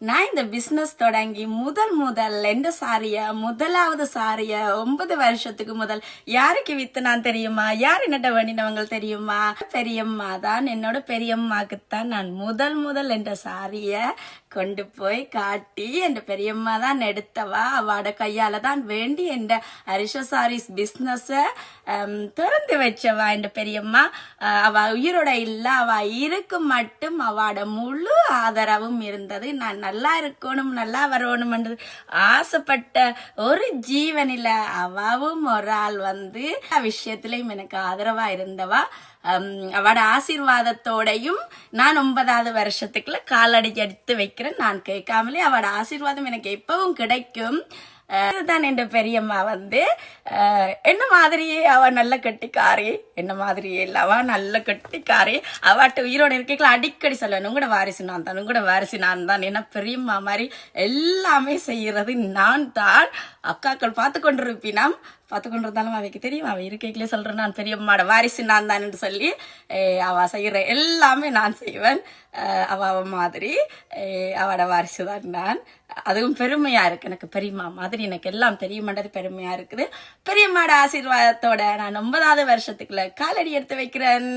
நான் இந்த பிசினஸ் தொடங்கி முதல் எந்த முதலாவது சாரிய 9 வருஷத்துக்கு முதல் யாருக்கு வித்து நான் தெரியுமா? யார் என்னட்ட வேண்டினவங்க தெரியுமா? பெரியம்மா தான். என்னோட பெரியம்மாக்குத்தான் நான் முதல் என்ற சாரிய கொண்டு போய் காட்டி என் பெரியம்மா தான் எடுத்தவா. அவட கையால தான் வேண்டி என் ஹரிஷா சாரீஸ் பிசினஸ திறந்து வச்சவா என் பெரியம்மா. அவ உயிரோட இல்ல, அவ இருக்கு மட்டும் அவட முழு ஆதரவும் இருந்தது. நான் நல்லா இருக்கணும், நல்லா வரணும் என்று ஆசைப்பட்ட ஒரு ஜீவனில அவாவும் ஒரு ஆள் வந்து விஷயத்திலையும் எனக்கு ஆதரவா இருந்தவா. அவட ஆசீர்வாதத்தோடையும் நான் 9வது வருஷத்துக்குள்ள காலடி எடுத்து வைக்கிறேன். நான் கேட்காமலே அவட ஆசீர்வாதம் எனக்கு எப்பவும் கிடைக்கும். தான் என் பெரியம்மா வந்து என்ன மாதிரியே அவ நல்ல கட்டிக்காரி, என்ன மாதிரியே இல்ல அவ நல்ல கட்டிக்காரி. அவட்ட உயிரோட இருக்கைகள் அடிக்கடி சொல்லுவேன், உங்களோட வாரிசு நான் தான், உங்களோட வாரிசு நான் தான். ஏன்னா பெரியம்மா மாதிரி எல்லாமே செய்யறது நான் தான். அக்காக்கள் பார்த்து கொண்டிருப்பினாம், பார்த்து கொண்டு இருந்தாலும் அவைக்கு தெரியும் அவ இருக்கைகளே சொல்றேன் நான் பெரியம்மாட வாரிசு நான் தான் என்று சொல்லி அவ செய்யற எல்லாமே நான் செய்வேன். அவ மாதிரி அவட வாரிசு தான் நான். அதுவும் பெருமையா இருக்கு எனக்கு. பெரியம்மா மாதிரி எனக்கு எல்லாம் தெரியுமான்றது பெருமையா இருக்குது. பெரியம்மாட ஆசீர்வாதத்தோட நான் 9வது வருஷத்துக்குள்ள காலடி எடுத்து வைக்கிறேன்.